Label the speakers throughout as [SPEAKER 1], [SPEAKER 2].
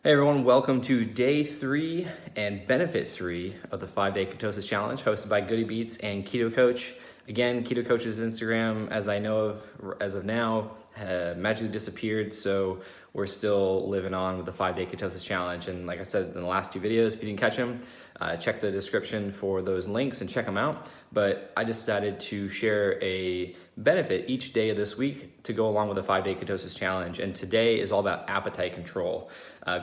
[SPEAKER 1] Hey everyone, welcome to day 3 and benefit 3 of the 5-day ketosis challenge hosted by Goody Beats and Keto Coach. Again, Keto Coach's Instagram, as I know of as of now, magically disappeared, so we're still living on with the 5-day ketosis challenge. And like I said in the last 2 videos, if you didn't catch them, check the description for those links and check them out. But I decided to share a benefit each day of this week to go along with the 5-day ketosis challenge. And today is all about appetite control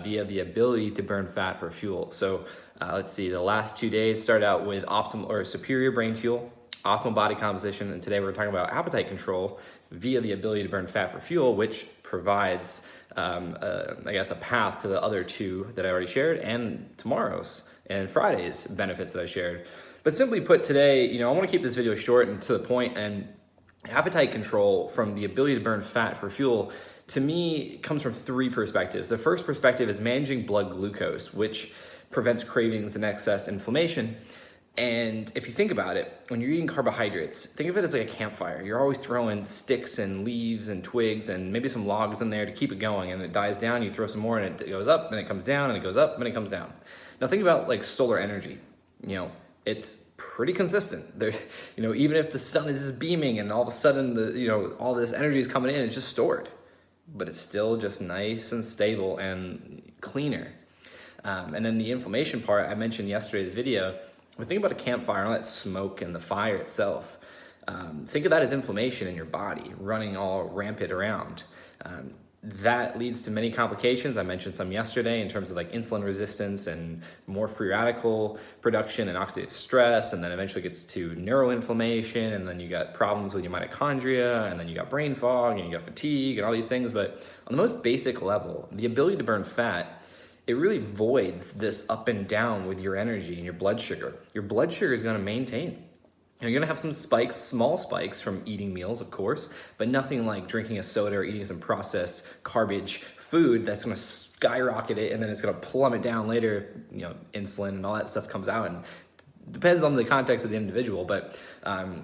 [SPEAKER 1] via the ability to burn fat for fuel. So let's see, the last 2 days started out with optimal or superior brain fuel, optimal body composition, and today we're talking about appetite control via the ability to burn fat for fuel, which provides, a path to the other 2 that I already shared, and tomorrow's and Friday's benefits that I shared. But simply put, today, I want to keep this video short and to the point. And appetite control from the ability to burn fat for fuel, to me, comes from 3 perspectives. The first perspective is managing blood glucose, which prevents cravings and excess inflammation. And if you think about it, when you're eating carbohydrates, think of it as like a campfire. You're always throwing sticks and leaves and twigs and maybe some logs in there to keep it going. And it dies down, you throw some more and it goes up, and it comes down, and it goes up, and it comes down. Now think about like solar energy. It's pretty consistent. There, even if the sun is just beaming and all of a sudden all this energy is coming in, it's just stored, but it's still just nice and stable and cleaner. And then the inflammation part I mentioned yesterday's video. When we think about a campfire and all that smoke and the fire itself, think of that as inflammation in your body running all rampant around. That leads to many complications. I mentioned some yesterday in terms of like insulin resistance and more free radical production and oxidative stress, and then eventually gets to neuroinflammation, and then you got problems with your mitochondria, and then you got brain fog, and you got fatigue and all these things. But on the most basic level, the ability to burn fat, it really voids this up and down with your energy and your blood sugar. Your blood sugar is going to maintain. You're going to have some spikes, small spikes from eating meals, of course, but nothing like drinking a soda or eating some processed garbage food that's going to skyrocket it, and then it's going to plummet down later if, insulin and all that stuff comes out. And it depends on the context of the individual, but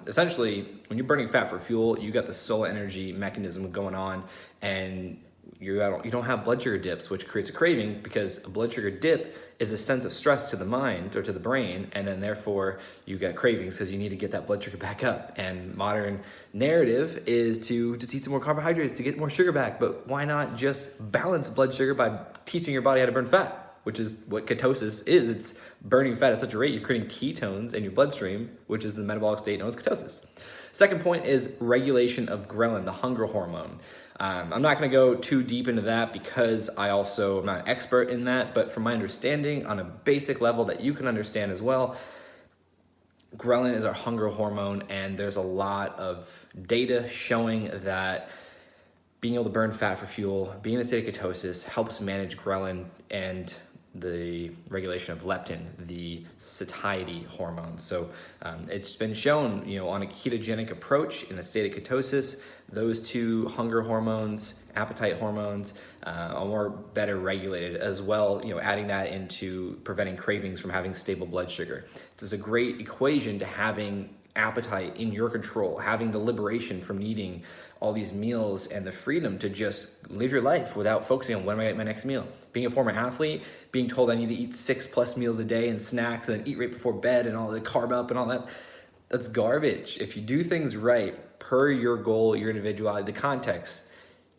[SPEAKER 1] essentially, when you're burning fat for fuel, you got the solar energy mechanism going on, and you don't have blood sugar dips, which creates a craving, because a blood sugar dip is a sense of stress to the mind or to the brain, and then therefore you get cravings because you need to get that blood sugar back up. And modern narrative is to just eat some more carbohydrates to get more sugar back, but why not just balance blood sugar by teaching your body how to burn fat, which is what ketosis is. It's burning fat at such a rate, you're creating ketones in your bloodstream, which is the metabolic state known as ketosis. Second point is regulation of ghrelin, the hunger hormone. I'm not going to go too deep into that because I also am not an expert in that, but from my understanding on a basic level that you can understand as well, ghrelin is our hunger hormone, and there's a lot of data showing that being able to burn fat for fuel, being in a state of ketosis, helps manage ghrelin and the regulation of leptin, the satiety hormone. So it's been shown, on a ketogenic approach in a state of ketosis, those 2 hunger hormones, appetite hormones, are more better regulated as well. Adding that into preventing cravings from having stable blood sugar. This is a great equation to having appetite in your control, having the liberation from needing all these meals and the freedom to just live your life without focusing on when am I going to get my next meal. Being a former athlete, being told I need to eat 6+ meals a day and snacks and then eat right before bed and all the carb up and all that, that's garbage. If you do things right per your goal, your individuality, the context,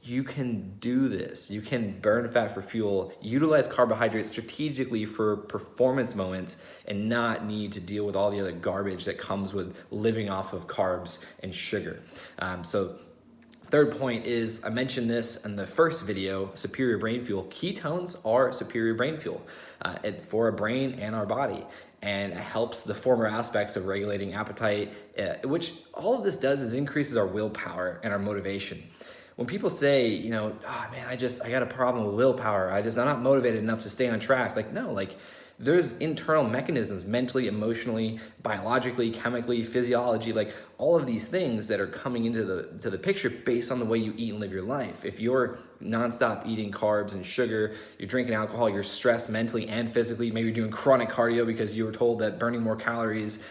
[SPEAKER 1] you can do this. You can burn fat for fuel, utilize carbohydrates strategically for performance moments, and not need to deal with all the other garbage that comes with living off of carbs and sugar. So third point is, I mentioned this in the first video, superior brain fuel. Ketones are superior brain fuel for our brain and our body. And it helps the former aspects of regulating appetite, which all of this does is increases our willpower and our motivation. When people say, I got a problem with willpower, I'm not motivated enough to stay on track. There's internal mechanisms, mentally, emotionally, biologically, chemically, physiology, all of these things that are coming into the picture based on the way you eat and live your life. If you're nonstop eating carbs and sugar, you're drinking alcohol, you're stressed mentally and physically, maybe you're doing chronic cardio because you were told that burning more calories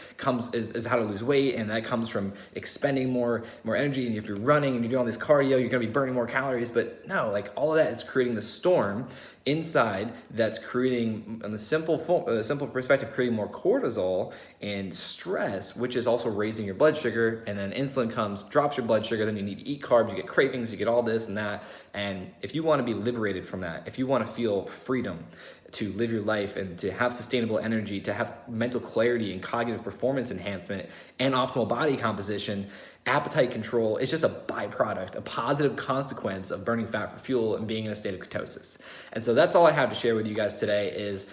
[SPEAKER 1] is how to lose weight, and that comes from expending more energy. And if you're running and you're doing all this cardio, you're gonna be burning more calories. But no, like all of that is creating the storm inside that's creating, on the simple perspective, creating more cortisol and stress, which is also raising your blood sugar. And then insulin comes, drops your blood sugar, then you need to eat carbs, you get cravings, you get all this and that. And if you want to be liberated from that, if you want to feel freedom to live your life and to have sustainable energy, to have mental clarity and cognitive performance enhancement and optimal body composition, appetite control is just a byproduct, a positive consequence of burning fat for fuel and being in a state of ketosis. And so that's all I have to share with you guys today is,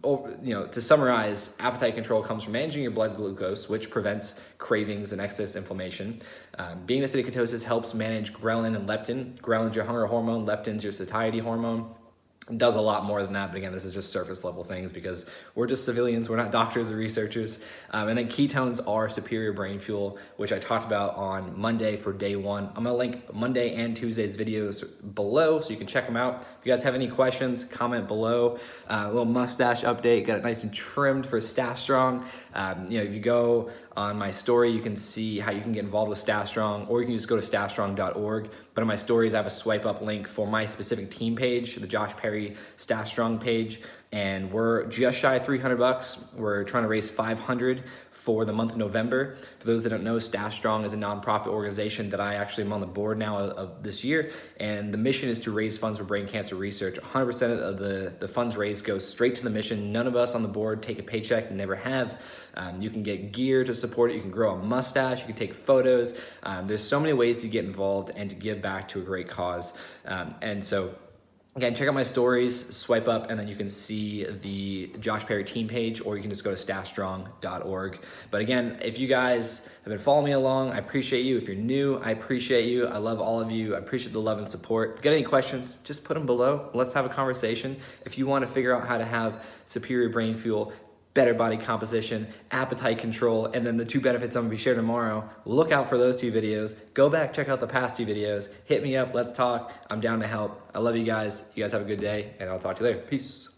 [SPEAKER 1] to summarize, appetite control comes from managing your blood glucose, which prevents cravings and excess inflammation. Being in a state of ketosis helps manage ghrelin and leptin. Ghrelin's your hunger hormone, leptin's your satiety hormone. It does a lot more than that, but again, this is just surface level things because we're just civilians, we're not doctors or researchers. And then ketones are superior brain fuel, which I talked about on Monday for day 1. I'm gonna link Monday and Tuesday's videos below so you can check them out. If you guys have any questions, comment below. A little mustache update, got it nice and trimmed for Stash Strong. If you go on my story, you can see how you can get involved with Stash Strong, or you can just go to stashstrong.org. But in my stories, I have a swipe up link for my specific team page, the Josh Perry Stash Strong page. And we're just shy of $300. We're trying to raise $500 for the month of November. For those that don't know, Stash Strong is a nonprofit organization that I actually am on the board now of this year. And the mission is to raise funds for brain cancer research. 100% of the funds raised goes straight to the mission. None of us on the board take a paycheck, never have. You can get gear to support it. You can grow a mustache. You can take photos. There's so many ways to get involved and to give back to a great cause. And so, again, check out my stories, swipe up, and then you can see the Josh Perry team page, or you can just go to stashstrong.org. But again, if you guys have been following me along, I appreciate you. If you're new, I appreciate you. I love all of you. I appreciate the love and support. If you got any questions, just put them below. Let's have a conversation. If you want to figure out how to have superior brain fuel, better body composition, appetite control, and then the 2 benefits I'm gonna be sharing tomorrow, look out for those 2 videos. Go back, check out the past 2 videos, hit me up, let's talk. I'm down to help. I love you guys. You guys have a good day, and I'll talk to you later. Peace.